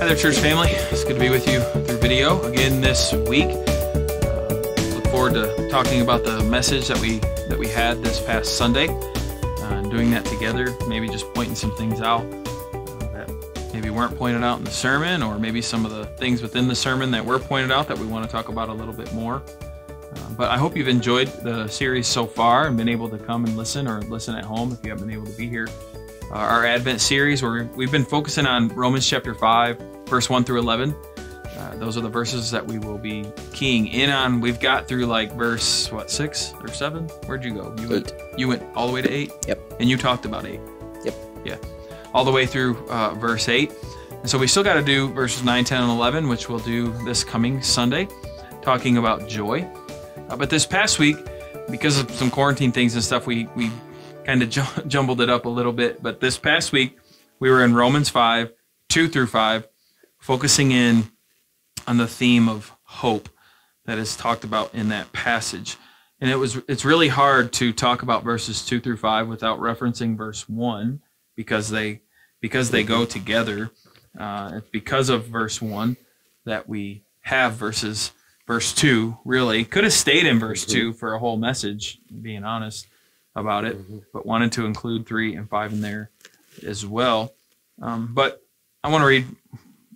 Hi there, church family. It's good to be with you through video again this week. Look forward to talking about the message that we had this past Sunday, and doing that together. Maybe just pointing some things out that maybe weren't pointed out in the sermon, or maybe some of the things within the sermon that were pointed out that we want to talk about a little bit more. But I hope you've enjoyed the series so far and been able to come and listen, or listen at home if you haven't been able to be here. Our Advent series, where we've been focusing on Romans chapter 5, verse 1 through 11. Those are the verses that we will be keying in on. We've got through like verse, 6 or 7? Where'd you go? You went all the way to 8? Yep. And you talked about 8? Yep. Yeah. All the way through verse 8. And so we still got to do verses 9, 10, and 11, which we'll do this coming Sunday, talking about joy. But this past week, because of some quarantine things and stuff, we kind of jumbled it up a little bit. But this past week, we were in Romans 5, 2 through 5, focusing in on the theme of hope that is talked about in that passage. And it's really hard to talk about verses 2 through 5 without referencing verse 1, because they go together. It's because of verse 1 that we have verse 2. Really could have stayed in verse 2 for a whole message, being honest about it, but wanted to include 3 and 5 in there as well. But I want to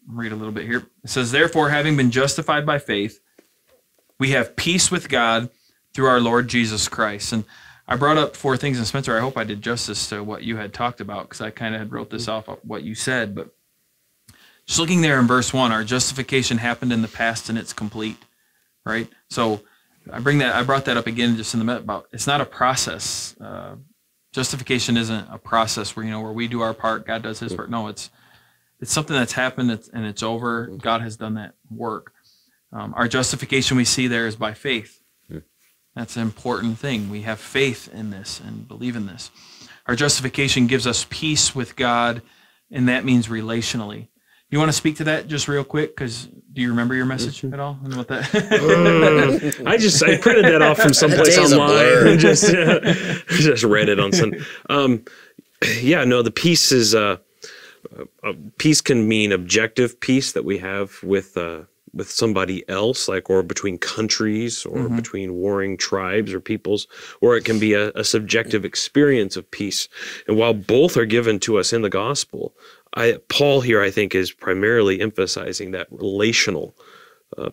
read a little bit here. It says, "Therefore, having been justified by faith, we have peace with God through our Lord Jesus Christ." And I brought up 4 things, and Spencer, I hope I did justice to what you had talked about, because I kind of had wrote this off of what you said. But just looking there in verse 1, our justification happened in the past and it's complete, right? So I brought that up again just in the minute about it's not a process. Justification isn't a process where we do our part, God does His part. No, it's something that's happened and it's over. God has done that work. Our justification we see there is by faith. That's an important thing. We have faith in this and believe in this. Our justification gives us peace with God, and that means relationally. You want to speak to that just real quick? Because do you remember your message at all? I know what that. I printed that off from someplace online and just read it on Sunday. The peace is peace can mean objective peace that we have with somebody else, or between countries, or between warring tribes or peoples, or it can be a subjective experience of peace. And while both are given to us in the gospel, Paul here, I think, is primarily emphasizing that relational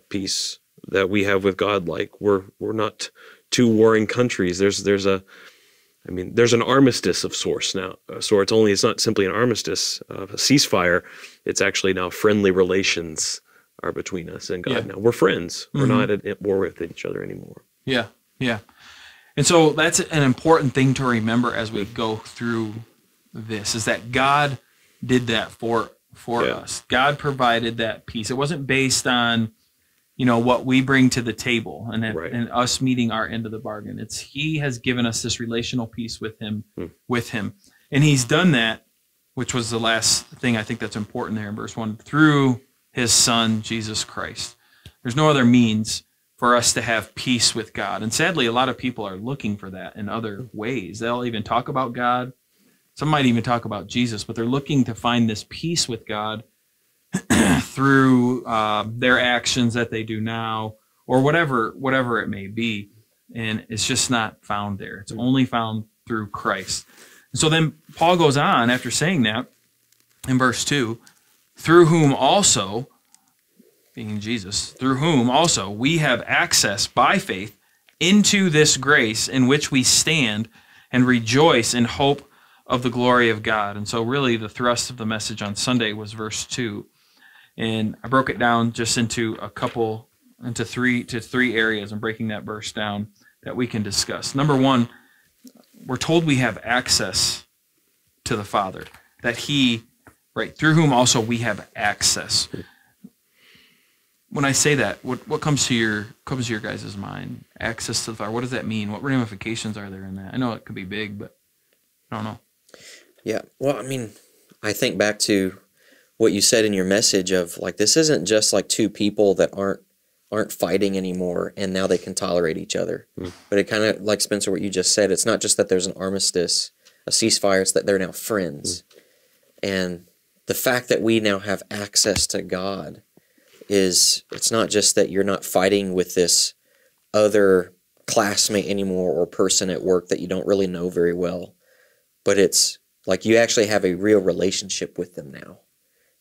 peace that we have with God. We're not two warring countries. There's an armistice of sorts now. It's not simply an armistice, a ceasefire. It's actually now friendly relations are between us and God. Now we're friends. We're not at war with each other anymore. Yeah. And so that's an important thing to remember as we go through this, is that God did that for us. God provided that peace. It wasn't based on, what we bring to the table and us meeting our end of the bargain. It's He has given us this relational peace with Him, And He's done that, which was the last thing I think that's important there in verse 1, through His Son, Jesus Christ. There's no other means for us to have peace with God. And sadly, a lot of people are looking for that in other ways. They'll even talk about God. Some might even talk about Jesus, but they're looking to find this peace with God through their actions that they do now, or whatever it may be. And it's just not found there. It's only found through Christ. And so then Paul goes on after saying that in verse 2, through whom also, being Jesus, through whom also we have access by faith into this grace in which we stand and rejoice in hope of the glory of God. And so really the thrust of the message on Sunday was verse 2. And I broke it down just into three areas. I'm breaking that verse down that we can discuss. Number 1, we're told we have access to the Father, that He, through whom also we have access. When I say that, what comes to your guys' mind? Access to the Father. What does that mean? What ramifications are there in that? I know it could be big, but I don't know. Yeah, well, I think back to what you said in your message of this isn't just two people that aren't fighting anymore and now they can tolerate each other. But it kind of, like Spencer, what you just said, it's not just that there's an armistice, a ceasefire, it's that they're now friends. And the fact that we now have access to God it's not just that you're not fighting with this other classmate anymore or person at work that you don't really know very well, but it's like you actually have a real relationship with them now.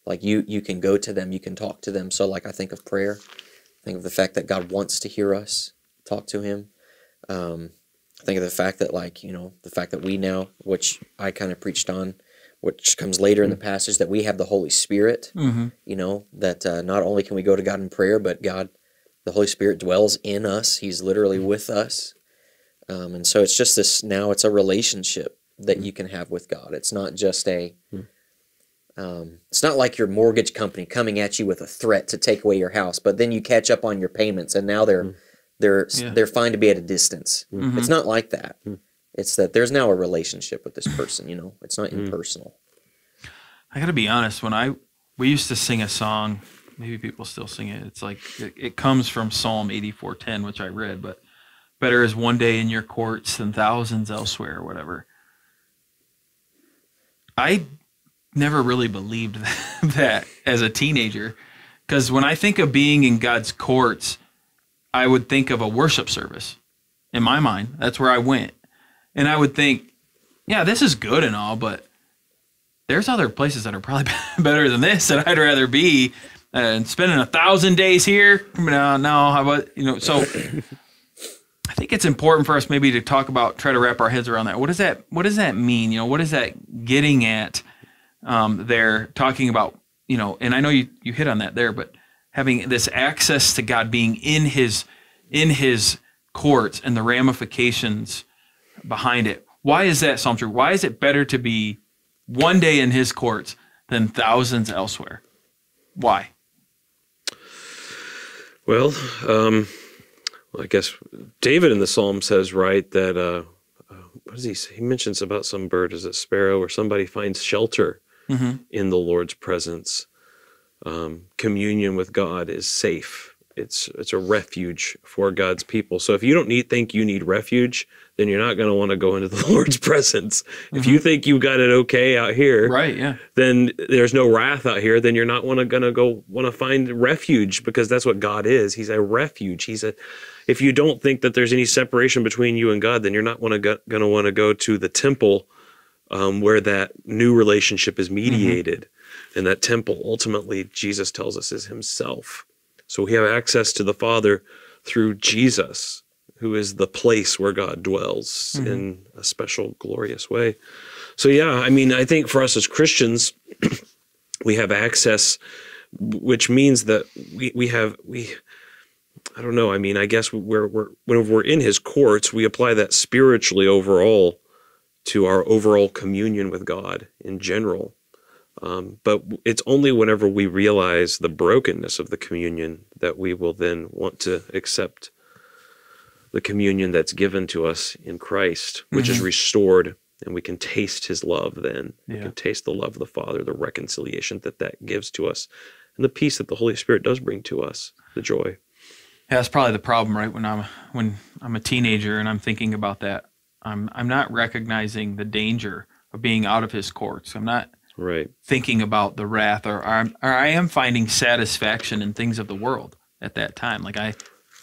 Like you can go to them, you can talk to them. So like I think of prayer, I think of the fact that God wants to hear us talk to him. I think of the fact that the fact that we now, which I kind of preached on, which comes later in the passage, that we have the Holy Spirit, that not only can we go to God in prayer, but God, the Holy Spirit dwells in us. He's literally with us. And so it's just this, now it's a relationship that you can have with God. It's not just it's not like your mortgage company coming at you with a threat to take away your house, but then you catch up on your payments and now they're fine to be at a distance. It's not like that. It's that there's now a relationship with this person, It's not impersonal. I got to be honest, we used to sing a song, maybe people still sing it. It's like it comes from Psalm 84:10, which I read, but better is one day in your courts than thousands elsewhere or whatever. I never really believed that as a teenager, because when I think of being in God's courts, I would think of a worship service. In my mind, that's where I went. And I would think, yeah, this is good and all, but there's other places that are probably better than this that I'd rather be. And spending 1,000 days here, no, how about, so I think it's important for us maybe to try to wrap our heads around that. What does that mean? What is that getting at there, talking about, and I know you hit on that there, but having this access to God, being in his courts and the ramifications behind it. Why is that, Psalm true? Why is it better to be one day in his courts than thousands elsewhere? Why? Well, I guess David in the Psalm says, right, that, what does he say? He mentions about some bird, is it sparrow, or somebody finds shelter in the Lord's presence. Communion with God is safe. It's a refuge for God's people. So if you don't think you need refuge, then you're not going to want to go into the Lord's presence. If you think you got it okay out here, right? Yeah. Then there's no wrath out here. Then you're not going to want to find refuge, because that's what God is. He's a refuge. If you don't think that there's any separation between you and God, then you're not going to want to go to the temple where that new relationship is mediated. And that temple, ultimately, Jesus tells us, is himself. So we have access to the Father through Jesus, who is the place where God dwells in a special, glorious way. So yeah, I think for us as Christians, we have access, which means that I don't know. I guess whenever we're in his courts, we apply that spiritually overall to our overall communion with God in general. But it's only whenever we realize the brokenness of the communion that we will then want to accept the communion that's given to us in Christ, which is restored, and we can taste his love then. We can taste the love of the Father, the reconciliation that gives to us, and the peace that the Holy Spirit does bring to us, the joy. Yeah, that's probably the problem, right? When I'm a teenager and I'm thinking about that, I'm not recognizing the danger of being out of his courts. I'm not thinking about the wrath, or I am finding satisfaction in things of the world at that time. Like I'm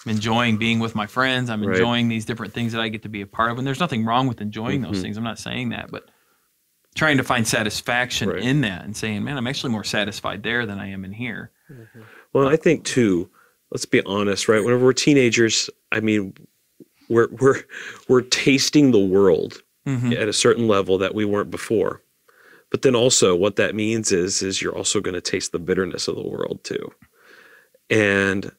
enjoying being with my friends. I'm enjoying these different things that I get to be a part of. And there's nothing wrong with enjoying those things. I'm not saying that, but trying to find satisfaction in that and saying, man, I'm actually more satisfied there than I am in here. Well, I think too, let's be honest, right? Whenever we're teenagers, we're tasting the world at a certain level that we weren't before. But then also what that means is you're also going to taste the bitterness of the world too. And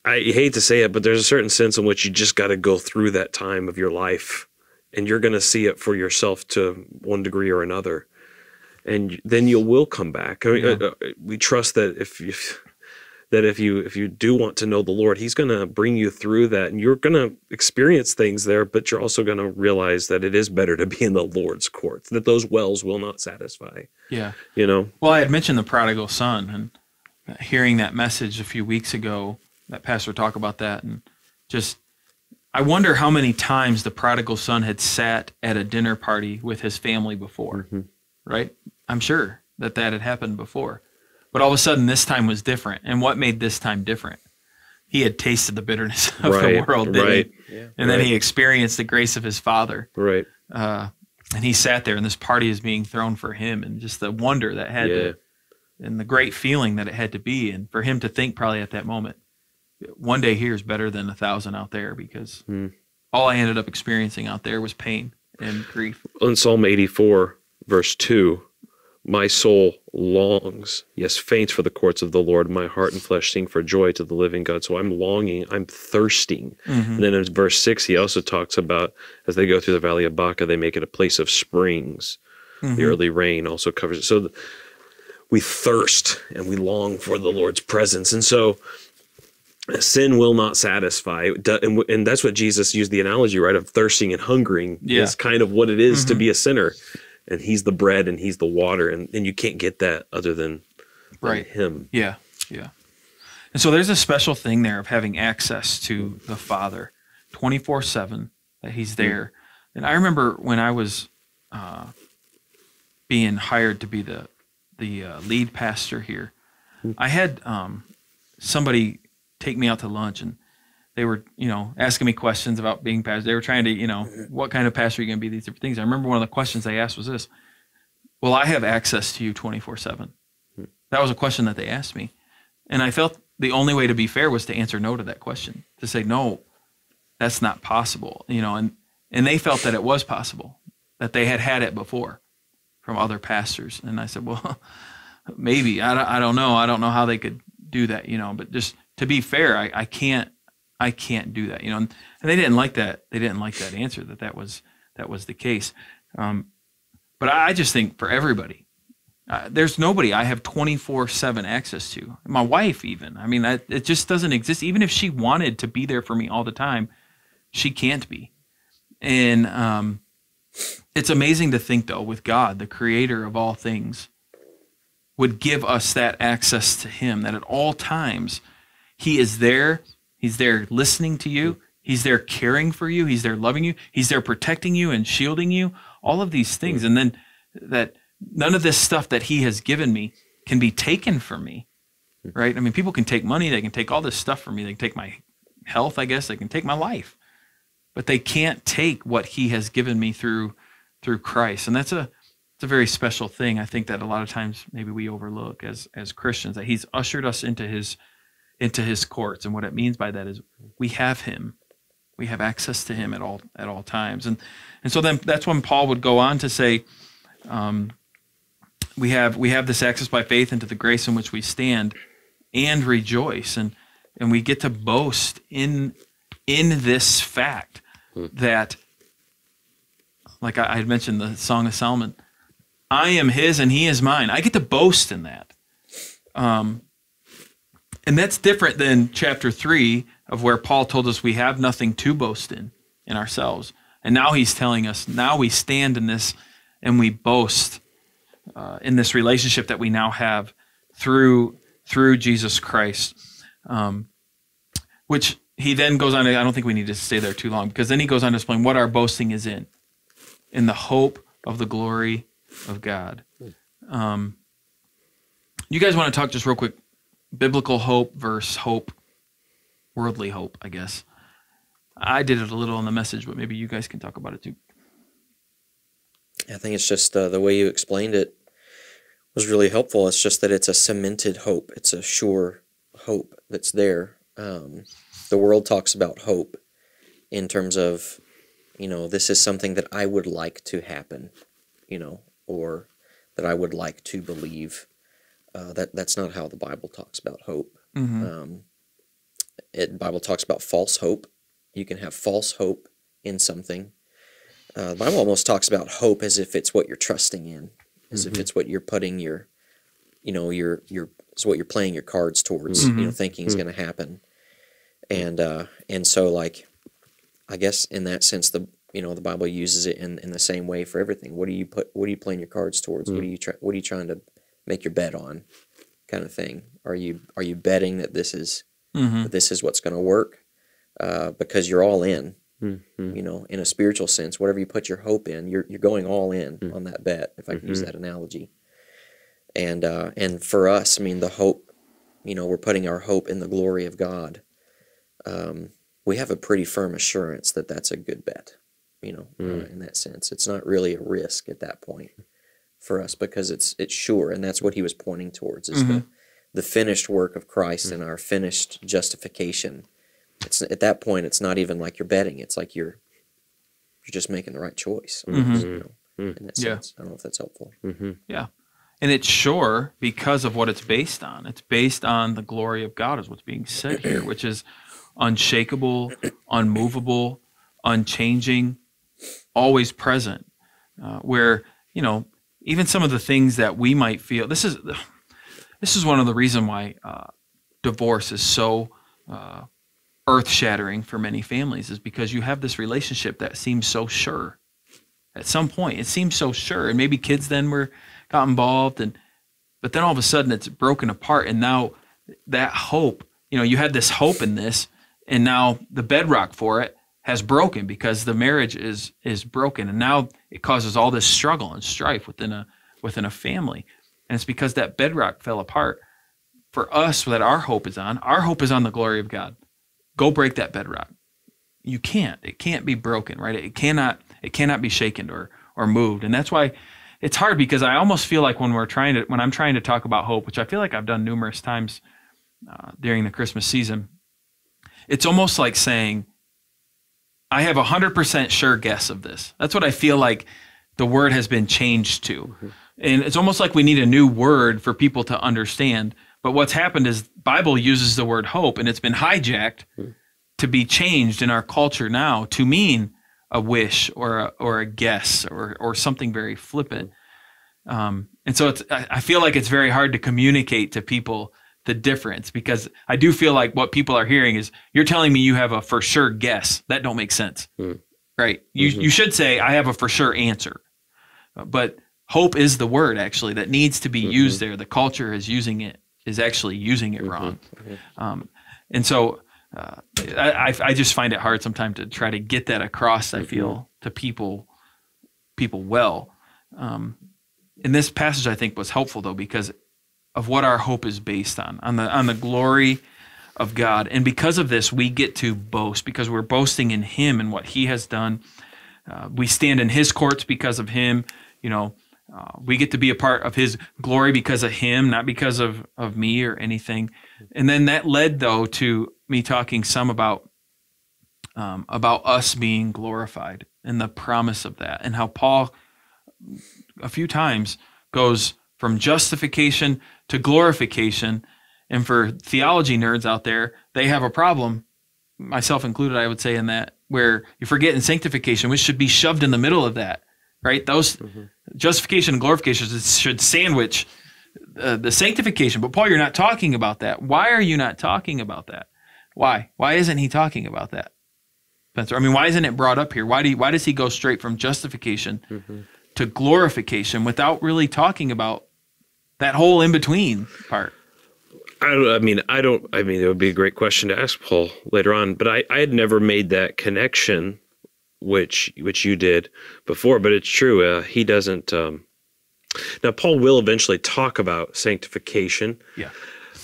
I hate to say it, but there's a certain sense in which you just got to go through that time of your life, and you're going to see it for yourself to one degree or another. And then you will come back. We trust that if you do want to know the Lord, he's going to bring you through that, and you're going to experience things there, but you're also going to realize that it is better to be in the Lord's courts, that those wells will not satisfy. Yeah. Well, I had mentioned the Prodigal Son, and hearing that message a few weeks ago, that pastor talk about that, and just, I wonder how many times the Prodigal Son had sat at a dinner party with his family before, right? I'm sure. that had happened before. But all of a sudden, this time was different. And what made this time different? He had tasted the bitterness of the world, didn't he? Yeah. And then he experienced the grace of his Father. Right. And he sat there, and this party is being thrown for him, and just the wonder that had to, and the great feeling that it had to be, and for him to think probably at that moment, one day here is better than 1,000 out there, because all I ended up experiencing out there was pain and grief. In Psalm 84, verse 2, my soul longs, yes, faints for the courts of the Lord. My heart and flesh sing for joy to the living God. So I'm longing, I'm thirsting. And then in verse 6, he also talks about, as they go through the valley of Baca, they make it a place of springs. The early rain also covers it. So we thirst and we long for the Lord's presence. And so sin will not satisfy. And that's what Jesus used the analogy, right, of thirsting and hungering is kind of what it is to be a sinner. And he's the bread and he's the water. And you can't get that other than him. Yeah, yeah. And so there's a special thing there of having access to the Father 24/7, that he's there. And I remember when I was being hired to be the lead pastor here, I had somebody take me out to lunch, and they were, asking me questions about being pastor. They were trying to, what kind of pastor are you going to be, these different things. I remember one of the questions they asked was this: will I have access to you 24/7? That was a question that they asked me. And I felt the only way to be fair was to answer no to that question, to say, no, that's not possible, and they felt that it was possible, that they had it before from other pastors. And I said, well, maybe, I don't know. I don't know how they could do that, but just to be fair, I can't do that, and they didn't like that. They didn't like that answer, that was the case. But I just think for everybody, there's nobody I have 24/7 access to. My wife, even. I mean, it just doesn't exist. Even if she wanted to be there for me all the time, she can't be. And it's amazing to think, though, with God, the creator of all things, would give us that access to him, that at all times he is there. He's there listening to you. He's there caring for you. He's there loving you. He's there protecting you and shielding you. All of these things. And then that none of this stuff that he has given me can be taken from me, right? I mean, people can take money. They can take all this stuff from me. They can take my health, I guess. They can take my life. But they can't take what he has given me through Christ. And it's a very special thing, I think, that a lot of times maybe we overlook as Christians, that he's ushered us into his courts. And what it means by that is we have him. We have access to him at all times. And so then that's when Paul would go on to say, we have this access by faith into the grace in which we stand and rejoice. And we get to boast in this fact that, like I had mentioned the Song of Solomon, I am his and he is mine. I get to boast in that. And that's different than chapter 3 of where Paul told us we have nothing to boast in ourselves. And now he's telling us, now we stand in this and we boast in this relationship that we now have through Jesus Christ. Which he then goes on to, I don't think we need to stay there too long, because then he goes on to explain what our boasting is in the hope of the glory of God. You guys want to talk just real quick, biblical hope versus hope, worldly hope, I guess. I did it a little in the message, but maybe you guys can talk about it too. I think it's just the way you explained it was really helpful. It's just that it's a cemented hope. It's a sure hope that's there. The world talks about hope in terms of, this is something that I would like to happen, or that I would like to believe. That's not how the Bible talks about hope. Mm-hmm. The Bible talks about false hope. You can have false hope in something. The Bible almost talks about hope as if it's what you're trusting in, as if it's what you're putting your it's what you're playing your cards towards, thinking is going to happen. And so, like, I guess in that sense, the Bible uses it in the same way for everything. What are you playing your cards towards? What are you trying to make your bet on, kind of thing? Are you betting that this is what's going to work, because you're all in, in a spiritual sense, whatever you put your hope in, you're going all in on that bet, if I can use that analogy. And for us, I mean, the hope, we're putting our hope in the glory of God. We have a pretty firm assurance that that's a good bet, in that sense. It's not really a risk at that point for us because it's sure, and that's what he was pointing towards, is the finished work of Christ and our finished justification. It's at that point, it's not even like you're betting. It's like you're just making the right choice. I mean, in that sense. I don't know if that's helpful. Yeah. And it's sure because of what it's based on. It's based on the glory of God is what's being said here, which is unshakable, unmovable, unchanging, always present. Where, even some of the things that we might feel, this is one of the reasons why divorce is so earth-shattering for many families, is because you have this relationship that seems so sure. At some point, it seems so sure, and maybe kids then got involved, but then all of a sudden it's broken apart, and now that hope, you had this hope in this, and now the bedrock for it has broken because the marriage is broken, and now it causes all this struggle and strife within a family, and it's because that bedrock fell apart. For us, that our hope is on the glory of God. Go break that bedrock. You can't. It can't be broken, right? It cannot be shaken or moved, and that's why it's hard, because I almost feel like when I'm trying to talk about hope, which I feel like I've done numerous times during the Christmas season, it's almost like saying, I have 100% sure guess of this. That's what I feel like the word has been changed to. And it's almost like we need a new word for people to understand. But what's happened is Bible uses the word hope, and it's been hijacked to be changed in our culture now to mean a wish or a guess or something very flippant. And so I feel like it's very hard to communicate to people the difference, because I do feel like what people are hearing is, you're telling me you have a for sure guess. That don't make sense, right? You should say, I have a for sure answer. But hope is the word actually that needs to be used there. The culture is actually using it wrong. And so I just find it hard sometimes to try to get that across, I feel, to people well. And this passage, I think, was helpful, though, because of what our hope is based on the glory of God. And because of this, we get to boast, because we're boasting in him and what he has done. We stand in his courts because of him. We get to be a part of his glory because of him, not because of me or anything. And then that led, though, to me talking some about us being glorified and the promise of that, and how Paul a few times goes from justification to glorification. And for theology nerds out there, they have a problem, myself included, I would say, in that, where you forget in sanctification, which should be shoved in the middle of that, right? Those justification and glorification should sandwich the sanctification. But Paul, you're not talking about that. Why are you not talking about that? Why? Why isn't he talking about that, Spencer? I mean, why isn't it brought up here? Why does he go straight from justification to glorification without really talking about that whole in-between part? It would be a great question to ask Paul later on, but I had never made that connection, which you did before, but it's true. He doesn't. Now, Paul will eventually talk about sanctification. Yeah.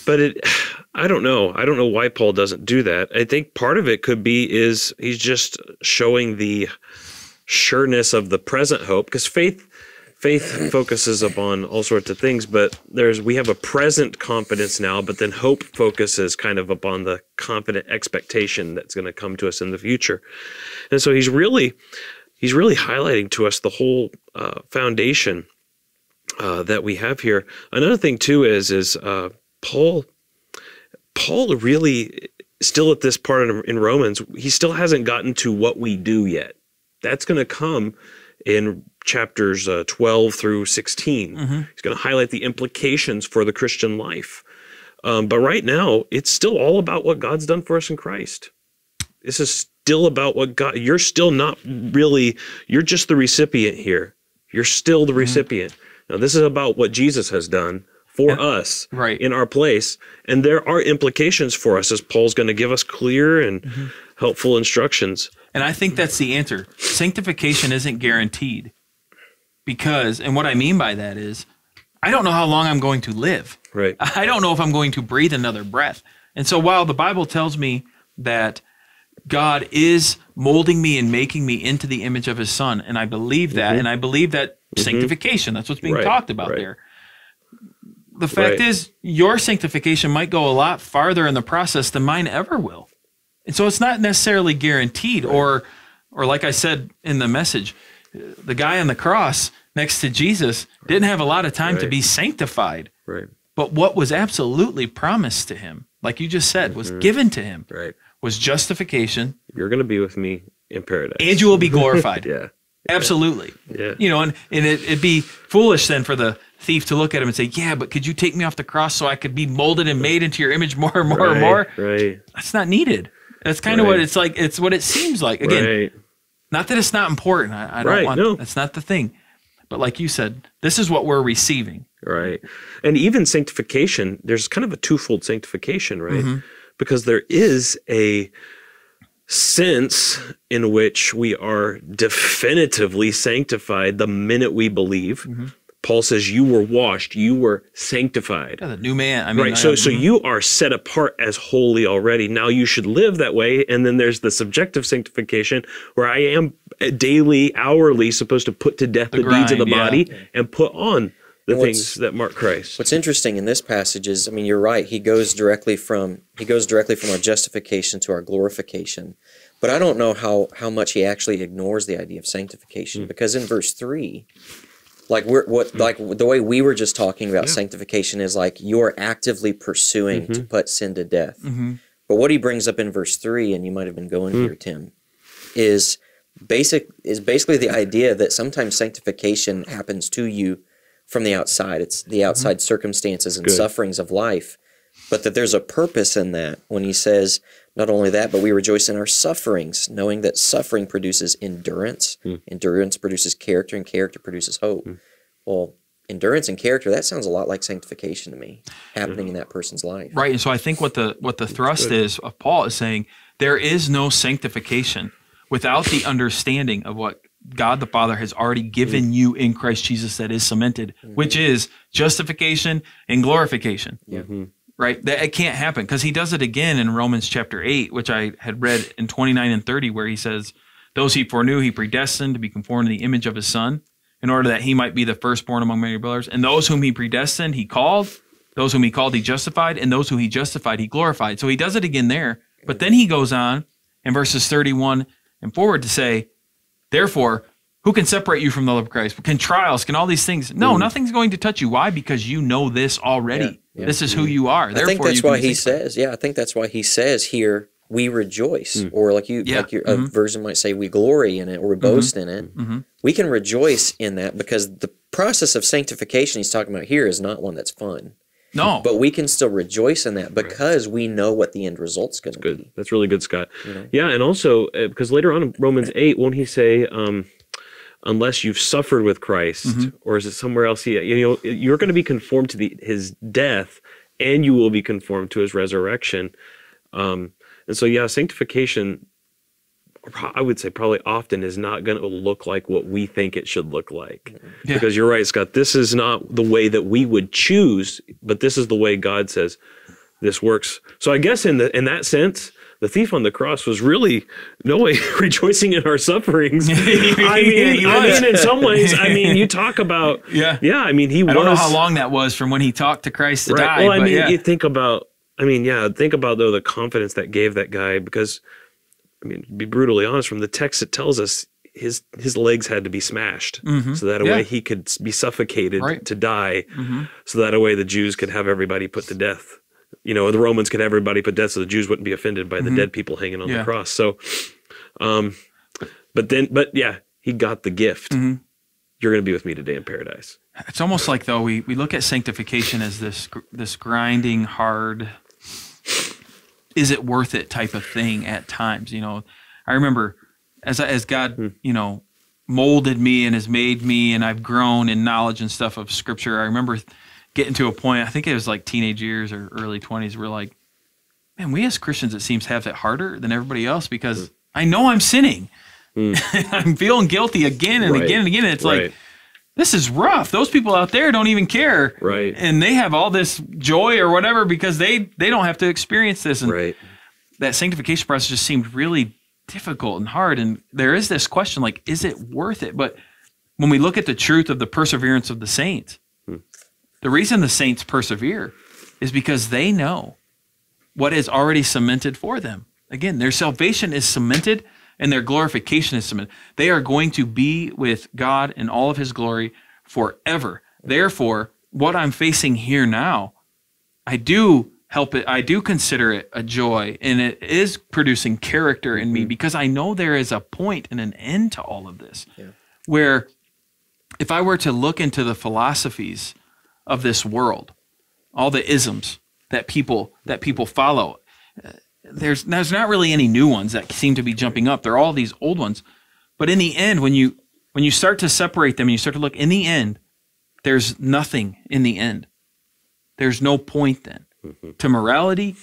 But I don't know. I don't know why Paul doesn't do that. I think part of it could be is he's just showing the sureness of the present hope, because faith focuses upon all sorts of things, but we have a present confidence now, but then hope focuses kind of upon the confident expectation that's going to come to us in the future. And so he's really highlighting to us the whole foundation that we have here. Another thing too is Paul really, still at this part in Romans, he still hasn't gotten to what we do yet. That's going to come in chapters 12 through 16. He's going to highlight the implications for the Christian life. But right now, it's still all about what God's done for us in Christ. This is still about what God, you're still not really, you're just the recipient here. You're still the recipient. Now, this is about what Jesus has done for us in our place. And there are implications for us, as Paul's going to give us clear and helpful instructions. And I think that's the answer. Sanctification isn't guaranteed. Because, and what I mean by that is, I don't know how long I'm going to live. Right. I don't know if I'm going to breathe another breath. And so while the Bible tells me that God is molding me and making me into the image of his son, and I believe that, and I believe that sanctification, that's what's being talked about there. The fact is, your sanctification might go a lot farther in the process than mine ever will. And so it's not necessarily guaranteed, or like I said in the message, the guy on the cross next to Jesus didn't have a lot of time to be sanctified. Right. But what was absolutely promised to him, like you just said, was given to him, was justification. You're going to be with me in paradise. And you will be glorified. Yeah. Absolutely. Yeah. You know, and it'd be foolish then for the thief to look at him and say, yeah, but could you take me off the cross so I could be molded and made into your image more and more and more? Right. That's not needed. That's kind of what it's like. It's what it seems like. Again, not that it's not important. I don't want, that's not the thing. But like you said, this is what we're receiving. Right. And even sanctification, there's kind of a twofold sanctification, right? Because there is a sense in which we are definitively sanctified the minute we believe. Paul says you were washed, you were sanctified. Yeah, the new man. I mean, right. So you are set apart as holy already. Now you should live that way. And then there's the subjective sanctification where I am daily, hourly supposed to put to death the deeds of the body and put on the things that mark Christ. What's interesting in this passage is, I mean, you're right. He goes directly from our justification to our glorification. But I don't know how much he actually ignores the idea of sanctification, because in verse 3, like the way we were just talking about sanctification is like you're actively pursuing to put sin to death. But what he brings up in verse 3, and you might have been going here, Tim, is basically the idea that sometimes sanctification happens to you from the outside. It's the outside circumstances and sufferings of life, but that there's a purpose in that when he says, not only that, but we rejoice in our sufferings, knowing that suffering produces endurance, endurance produces character, and character produces hope. Well, endurance and character, that sounds a lot like sanctification to me, happening in that person's life. Right, and so I think what the thrust is of Paul is saying, there is no sanctification without the understanding of what God the Father has already given you in Christ Jesus that is cemented, which is justification and glorification. Right? That it can't happen because he does it again in Romans chapter 8, which I had read in 29 and 30, where he says, those he foreknew, he predestined to be conformed to the image of his son, in order that he might be the firstborn among many brothers. And those whom he predestined, he called. Those whom he called, he justified. And those whom he justified, he glorified. So he does it again there. But then he goes on in verses 31 and forward to say, therefore, who can separate you from the love of Christ? Can trials, can all these things? No, nothing's going to touch you. Why? Because you know this already. This is who you are. I think that's why he says, I think that's why he says here, we rejoice. Or like your version might say, we glory in it, or we boast in it. We can rejoice in that because the process of sanctification he's talking about here is not one that's fun. No. But we can still rejoice in that because we know what the end result's going to be. That's really good, Scott. Yeah, and also, because later on in Romans 8, won't he say, unless you've suffered with Christ, or is it somewhere else? You're going to be conformed to his death, and you will be conformed to his resurrection. And so, sanctification, I would say probably often is not going to look like what we think it should look like. Because you're right, Scott, this is not the way that we would choose, but this is the way God says this works. So I guess in that sense, the thief on the cross was really no way rejoicing in our sufferings. I mean, in some ways, you talk about, he was. I don't know how long that was from when he talked to Christ to die. Well, you think about, though the confidence that gave that guy, because, to be brutally honest, from the text it tells us his legs had to be smashed so that a way he could be suffocated to die, so that a way the Jews could have everybody put to death. The Romans could have everybody put to death so the Jews wouldn't be offended by the dead people hanging on the cross. So, but he got the gift. You're going to be with me today in paradise. It's almost like, though, we look at sanctification as this grinding, hard, is it worth it type of thing at times. I remember as God, molded me and has made me, and I've grown in knowledge and stuff of Scripture. I remember getting to a point, I think it was like teenage years or early 20s, we're like, man, we as Christians, it seems, have it harder than everybody else because I know I'm sinning. I'm feeling guilty again and again and again. And it's like, this is rough. Those people out there don't even care. Right. And they have all this joy or whatever because they don't have to experience this. And Right. that sanctification process just seemed really difficult and hard. And there is this question, like, is it worth it? But when we look at the truth of the perseverance of the saints, the reason the saints persevere is because they know what is already cemented for them. Again, their salvation is cemented and their glorification is cemented. They are going to be with God in all of his glory forever. Therefore, what I'm facing here now, I do consider it a joy, and it is producing character in me because I know there is a point and an end to all of this. Yeah. Where if I were to look into the philosophies of this world, all the isms that people follow, there's not really any new ones that seem to be jumping up. They're all these old ones. But in the end, when you start to separate them and you start to look, in the end, there's nothing in the end. There's no point then to morality.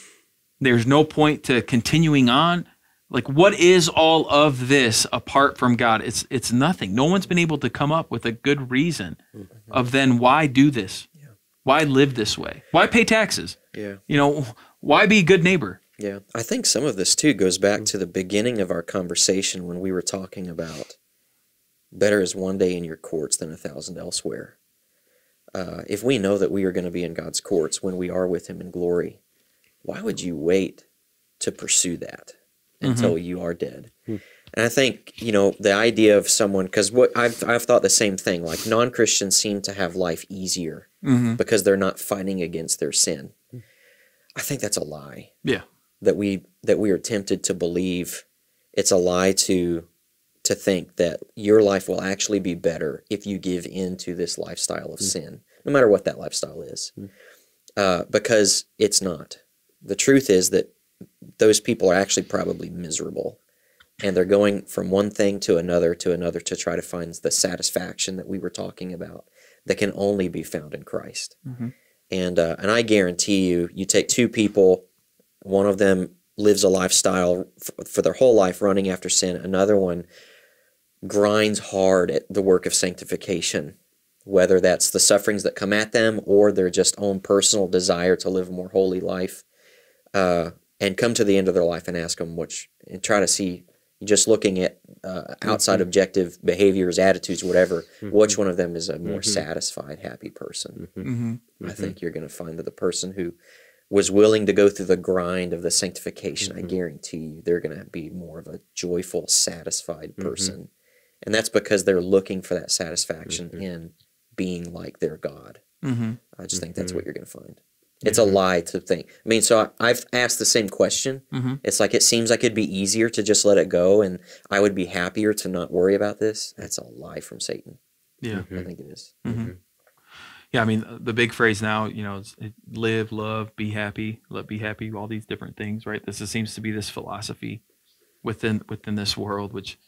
There's no point to continuing on. Like, what is all of this apart from God? It's nothing. No one's been able to come up with a good reason of then why do this? Yeah. Why live this way? Why pay taxes? Yeah. Why be a good neighbor? Yeah. I think some of this too goes back to the beginning of our conversation when we were talking about better is one day in your courts than 1,000 elsewhere. If we know that we are going to be in God's courts when we are with him in glory, why would you wait to pursue that until you are dead? And I think, the idea of someone, because what I've thought the same thing, like non-Christians seem to have life easier because they're not fighting against their sin. I think that's a lie. Yeah. That we are tempted to believe. It's a lie to think that your life will actually be better if you give in to this lifestyle of sin, no matter what that lifestyle is, because it's not. The truth is that those people are actually probably miserable, and they're going from one thing to another to try to find the satisfaction that we were talking about that can only be found in Christ. And I guarantee you take two people, one of them lives a lifestyle for their whole life running after sin, another one grinds hard at the work of sanctification, whether that's the sufferings that come at them or their just own personal desire to live a more holy life, and come to the end of their life and ask them and try to see, just looking at outside objective behaviors, attitudes, whatever, which one of them is a more satisfied, happy person. I think you're going to find that the person who was willing to go through the grind of the sanctification, I guarantee you they're going to be more of a joyful, satisfied person. And that's because they're looking for that satisfaction in being like their God. I just think that's what you're going to find. It's a lie to think. I mean, so I've asked the same question. It's like, it seems like it'd be easier to just let it go and I would be happier to not worry about this. That's a lie from Satan. Yeah. I think it is. Yeah, I mean, the big phrase now, is live, love, be happy, be happy, all these different things, right? This seems to be this philosophy within this world, which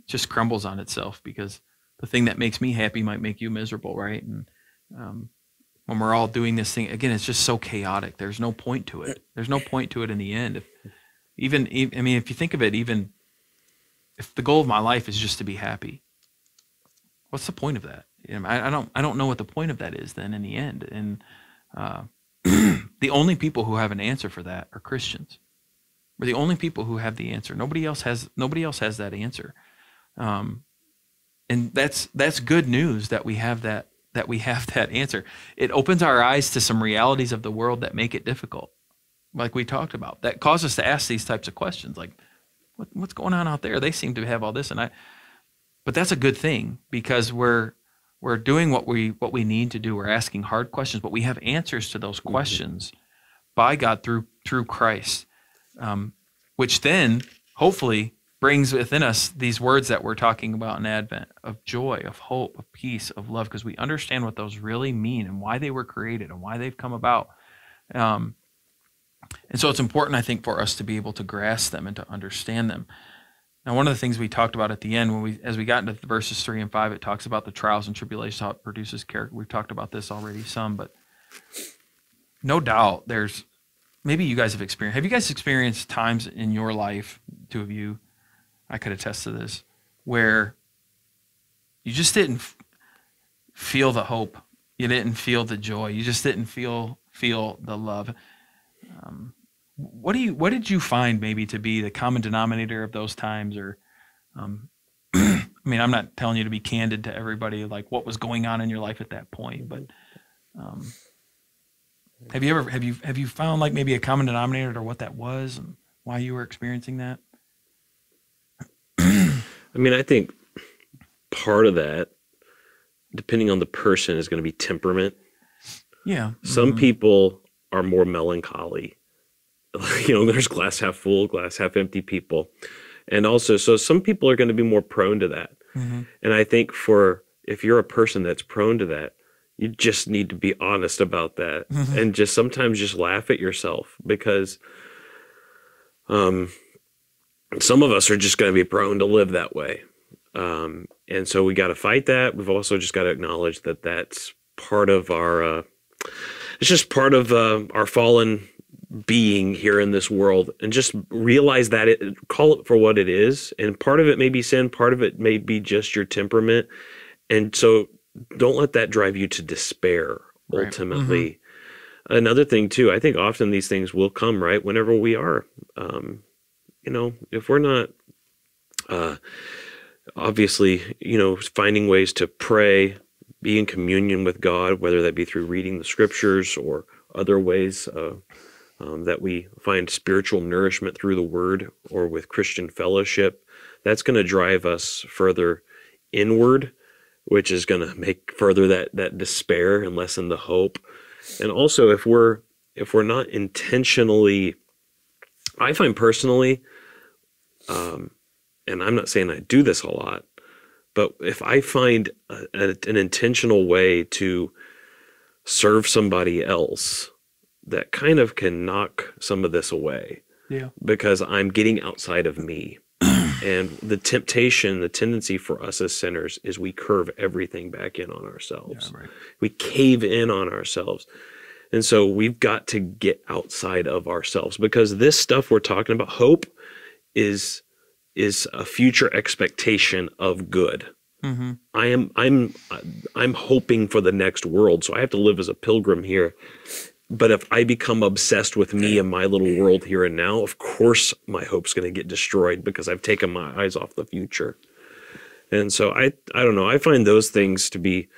just crumbles on itself because the thing that makes me happy might make you miserable, right? And when we're all doing this thing, again, it's just so chaotic. There's no point to it. There's no point to it in the end. If you think of it, even if the goal of my life is just to be happy, what's the point of that? I don't know what the point of that is then in the end. And the only people who have an answer for that are Christians. We're the only people who have the answer. Nobody else has that answer. And that's good news that we have that answer. It opens our eyes to some realities of the world that make it difficult, like we talked about, that cause us to ask these types of questions, like what's going on out there? They seem to have all this, but that's a good thing because we're doing what we need to do. We're asking hard questions, but we have answers to those questions by God through Christ, which then hopefully brings within us these words that we're talking about in Advent of joy, of hope, of peace, of love, because we understand what those really mean and why they were created and why they've come about. And so it's important, I think, for us to be able to grasp them and to understand them. Now, one of the things we talked about at the end, as we got into verses 3 and 5, it talks about the trials and tribulations, how it produces character. We've talked about this already some, but no doubt maybe you guys have you guys experienced times in your life, two of you, I could attest to this, where you just didn't feel the hope. You didn't feel the joy. You just didn't feel the love. What did you find maybe to be the common denominator of those times? Or, I mean, I'm not telling you to be candid to everybody, like what was going on in your life at that point, but have you found like maybe a common denominator or what that was and why you were experiencing that? I mean, I think part of that, depending on the person, is going to be temperament. Yeah. Some people are more melancholy. There's glass half full, glass half empty people. And also, so some people are going to be more prone to that. Mm-hmm. And I think if you're a person that's prone to that, you just need to be honest about that and just sometimes just laugh at yourself, because some of us are just going to be prone to live that way. And so we got to fight that. We've also just got to acknowledge that that's part of our, it's just part of our fallen being here in this world, and just realize that call it for what it is. And part of it may be sin. Part of it may be just your temperament. And so don't let that drive you to despair, ultimately. Right. Mm-hmm. Another thing too, I think often these things will come right whenever we are, if we're not, obviously, finding ways to pray, be in communion with God, whether that be through reading the scriptures or other ways that we find spiritual nourishment through the word or with Christian fellowship, that's going to drive us further inward, which is going to make further that despair and lessen the hope. And also, if we're not intentionally, I find personally, and I'm not saying I do this a lot, but if I find an intentional way to serve somebody else, that kind of can knock some of this away. Yeah. Because I'm getting outside of me. And the tendency for us as sinners is we curve everything back in on ourselves. Yeah, right. We cave in on ourselves. And so we've got to get outside of ourselves, because this stuff we're talking about, hope, is a future expectation of good. Mm-hmm. I'm hoping for the next world, so I have to live as a pilgrim here. But if I become obsessed with me and my little world here and now, of course my hope's going to get destroyed, because I've taken my eyes off the future. And so I don't know. I find those things to be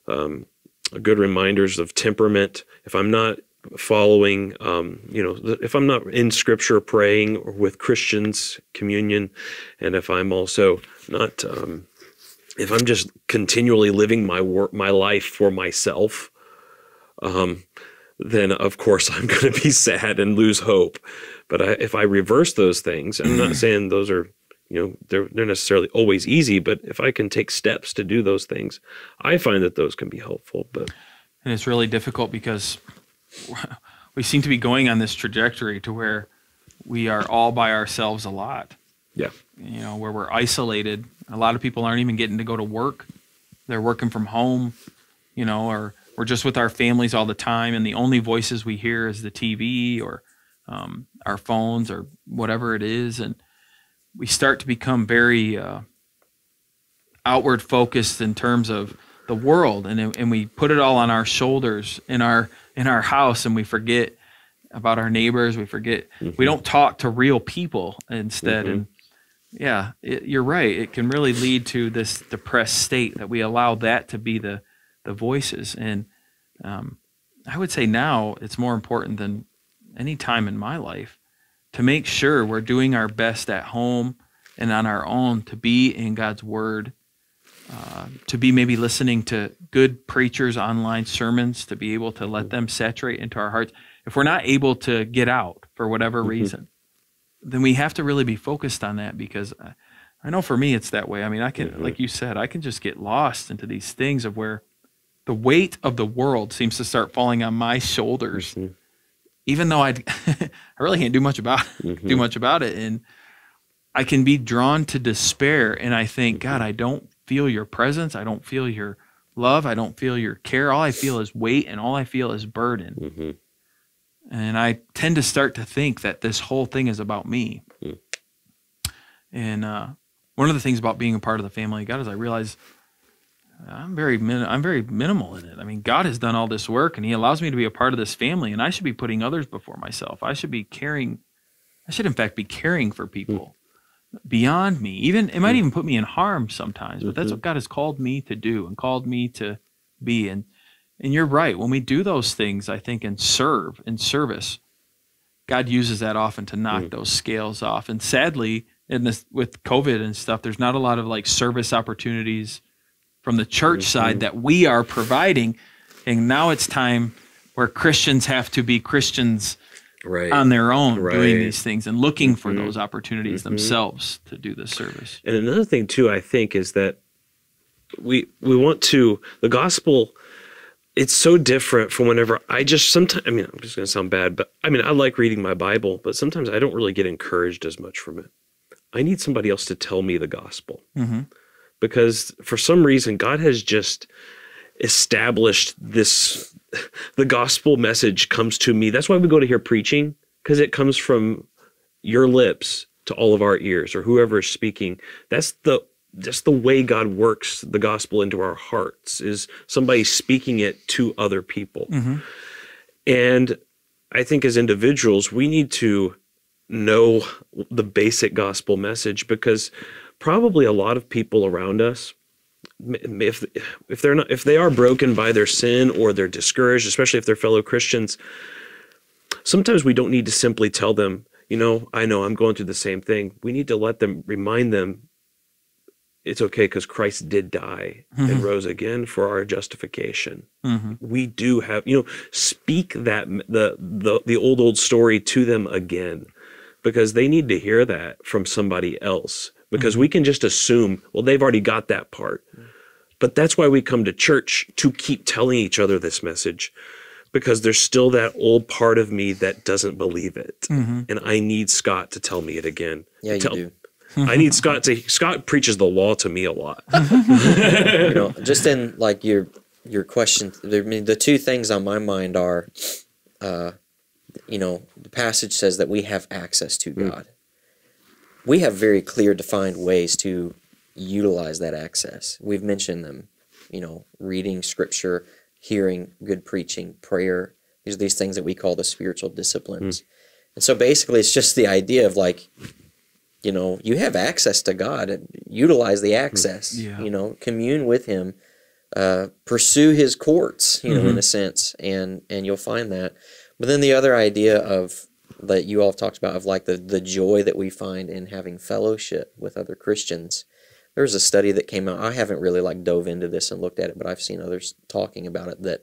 good reminders of temperament. If I'm not following, if I'm not in Scripture praying or with Christians communion, and if I'm also not, if I'm just continually living my life for myself, then of course I'm going to be sad and lose hope. But if I reverse those things, I'm not saying those are, they're necessarily always easy, but if I can take steps to do those things, I find that those can be helpful. And it's really difficult because we seem to be going on this trajectory to where we are all by ourselves a lot. Yeah. Where we're isolated. A lot of people aren't even getting to go to work. They're working from home, or we're just with our families all the time, and the only voices we hear is the TV or our phones or whatever it is. And we start to become very outward focused in terms of the world, and we put it all on our shoulders in our house, and we forget about our neighbors. We forget, we don't talk to real people instead. And yeah, you're right. It can really lead to this depressed state that we allow that to be the voices. And I would say now it's more important than any time in my life to make sure we're doing our best at home and on our own to be in God's Word, to be maybe listening to good preachers' online sermons, to be able to let them saturate into our hearts. If we're not able to get out for whatever reason, then we have to really be focused on that, because I know for me it's that way. I mean, I can, like you said, I can just get lost into these things of where the weight of the world seems to start falling on my shoulders, even though I really can't do much about it. And I can be drawn to despair, and I think, God, I don't feel your presence. I don't feel your love. I don't feel your care. All I feel is weight, and all I feel is burden. And I tend to start to think that this whole thing is about me. And one of the things about being a part of the family of God is I realize I'm very minimal in it. I mean, God has done all this work, and He allows me to be a part of this family, and I should be putting others before myself. I should in fact be caring for people beyond me. Even it might even put me in harm sometimes, but that's what God has called me to do and called me to be. And you're right. When we do those things, I think, and serve in service, God uses that often to knock those scales off. And sadly, with COVID and stuff, there's not a lot of like service opportunities from the church side that we are providing. And now it's time where Christians have to be Christians on their own, doing these things and looking for those opportunities themselves to do this service. And another thing too, I think, is that we want to, the gospel, it's so different from whenever sometimes, I mean, I'm just going to sound bad, but I mean, I like reading my Bible, but sometimes I don't really get encouraged as much from it. I need somebody else to tell me the gospel. Because for some reason, God has just established this, the gospel message comes to me. That's why we go to hear preaching, because it comes from your lips to all of our ears, or whoever is speaking. That's the way God works the gospel into our hearts, is somebody speaking it to other people. And I think as individuals, we need to know the basic gospel message, because probably a lot of people around us, if they are broken by their sin, or they're discouraged, especially if they're fellow Christians, sometimes we don't need to simply tell them, I know I'm going through the same thing. We need to remind them it's okay, because Christ did die and rose again for our justification. We do have, speak that the old story to them again, because they need to hear that from somebody else. Because we can just assume, well, they've already got that part. But that's why we come to church, to keep telling each other this message, because there's still that old part of me that doesn't believe it. And I need Scott to tell me it again. Yeah, you do. I need Scott preaches the law to me a lot. Just in like your question, the two things on my mind are, the passage says that we have access to God. We have very clear, defined ways to utilize that access. We've mentioned them, reading scripture, hearing good preaching, prayer. These are these things that we call the spiritual disciplines. And so basically it's just the idea of like, you have access to God, and utilize the access, commune with Him, pursue His courts, in a sense, and you'll find that. But then the other idea of that you all have talked about, of like the joy that we find in having fellowship with other Christians. There was a study that came out. I haven't really like dove into this and looked at it, but I've seen others talking about it, that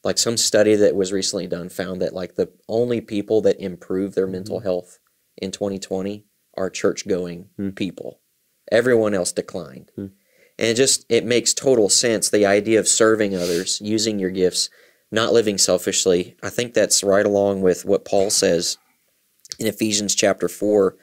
like some study that was recently done found that like the only people that improved their mental health in 2020 are church-going people. Everyone else declined. And it makes total sense, the idea of serving others, using your gifts, not living selfishly. I think that's right along with what Paul says in Ephesians chapter 4,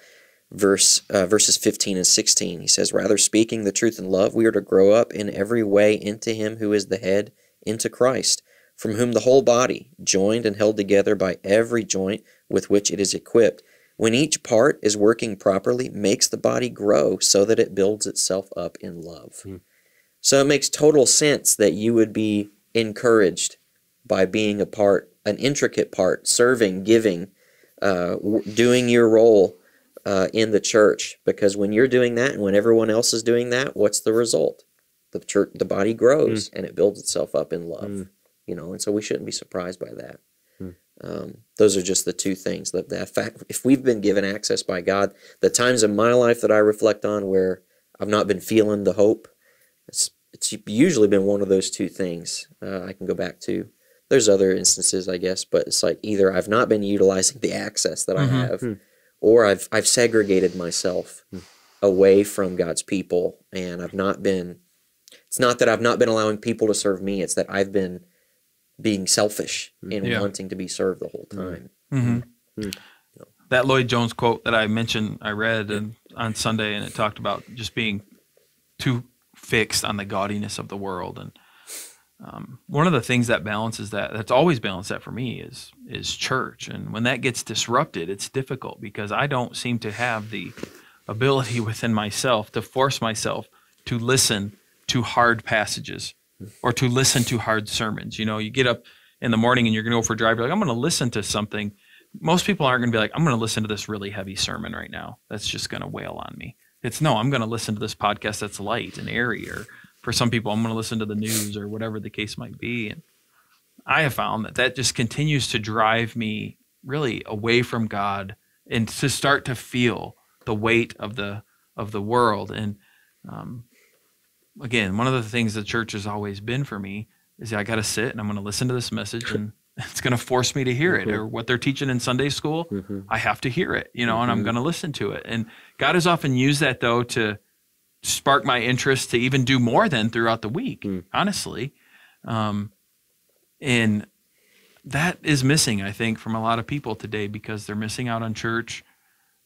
verses 15 and 16. He says, rather speaking the truth in love, we are to grow up in every way into Him who is the head, into Christ, from whom the whole body, joined and held together by every joint with which it is equipped, when each part is working properly, makes the body grow so that it builds itself up in love. So it makes total sense that you would be encouraged by being a part, an intricate part, serving, giving, doing your role in the church. Because when you're doing that and when everyone else is doing that, what's the result? The body grows and it builds itself up in love. And so we shouldn't be surprised by that. Those are just the two things. The fact, if we've been given access by God, the times in my life that I reflect on where I've not been feeling the hope, it's usually been one of those two things. I can go back to. There's other instances, I guess, but it's like either I've not been utilizing the access that I have, or I've segregated myself away from God's people, and I've not been. It's not that I've not been allowing people to serve me; it's that I've been being selfish in wanting to be served the whole time. That Lloyd Jones quote that I mentioned, I read on Sunday, and it talked about just being too fixed on the gaudiness of the world. And one of the things that balances that's always balanced that for me is church. And when that gets disrupted, it's difficult because I don't seem to have the ability within myself to force myself to listen to hard passages or to listen to hard sermons. You get up in the morning and you're going to go for a drive. You're like, I'm going to listen to something. Most people aren't going to be like, I'm going to listen to this really heavy sermon right now. That's just going to wail on me. I'm going to listen to this podcast that's light and airy. Or for some people, I'm going to listen to the news or whatever the case might be. And I have found that just continues to drive me really away from God and to start to feel the weight of the world. And again, one of the things the church has always been for me is I got to sit and I'm going to listen to this message, and it's going to force me to hear it. Or what they're teaching in Sunday school, I have to hear it, and I'm going to listen to it. And God has often used that, though, to spark my interest to even do more than throughout the week, honestly. And that is missing, I think, from a lot of people today because they're missing out on church.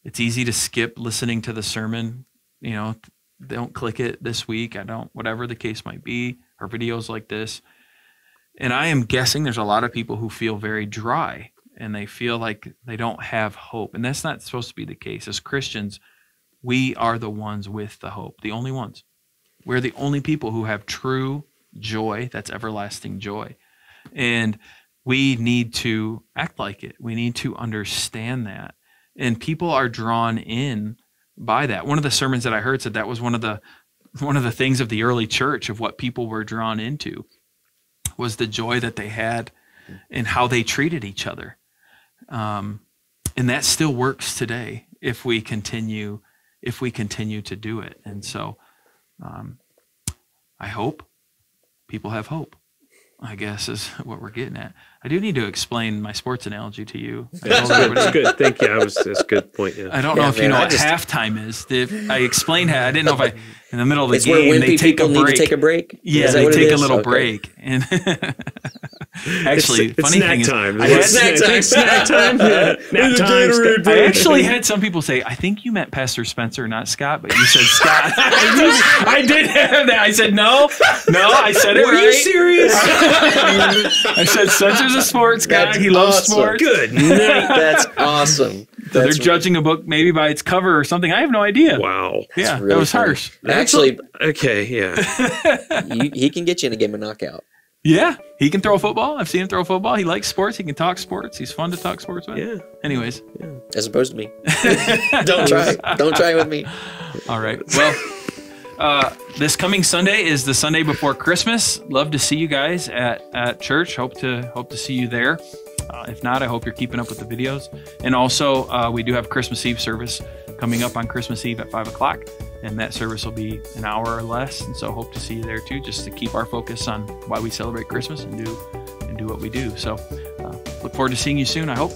It's easy to skip listening to the sermon. They don't click it this week. I don't, whatever the case might be, or videos like this. And I am guessing there's a lot of people who feel very dry and they feel like they don't have hope. And that's not supposed to be the case. As Christians, we are the ones with the hope, the only ones. We're the only people who have true joy, that's everlasting joy. And we need to act like it. We need to understand that. And people are drawn in by that. One of the sermons that I heard said that was one of the things of the early church, of what people were drawn into, was the joy that they had and how they treated each other. And that still works today if we continue to do it. And so I hope people have hope, I guess, is what we're getting at. I do need to explain my sports analogy to you. That's good. Thank you. That's a good point. Yeah. I don't know if you know what halftime is. I explained how I didn't know if in the middle of the it's game where they take a break. Need to take a break. Yeah, they take a little break. And actually, funny thing is, snack time. Nap time. I actually had some people say, "I think you meant Pastor Spencer, not Scott," but you said Scott. I did have that. I said no. I said it right. Are you serious? I said Spencer's a sports guy. That's he loves awesome. sports. Good. That's awesome. They're judging a book maybe by its cover or something. I have no idea. Wow. Yeah, really that was funny. harsh. Actually, okay, yeah. he can get you in a game of knockout. Yeah, he can throw a football. I've seen him throw a football. He likes sports. He can talk sports. He's fun to talk sports with. Yeah. Anyways. Yeah. As opposed to me. Don't try. Don't try with me. All right. Well, this coming Sunday is the Sunday before Christmas. Love to see you guys at church. Hope to see you there. If not, I hope you're keeping up with the videos. And also, we do have Christmas Eve service coming up on Christmas Eve at 5 o'clock. And that service will be an hour or less. And so hope to see you there too, just to keep our focus on why we celebrate Christmas and do what we do. So look forward to seeing you soon, I hope.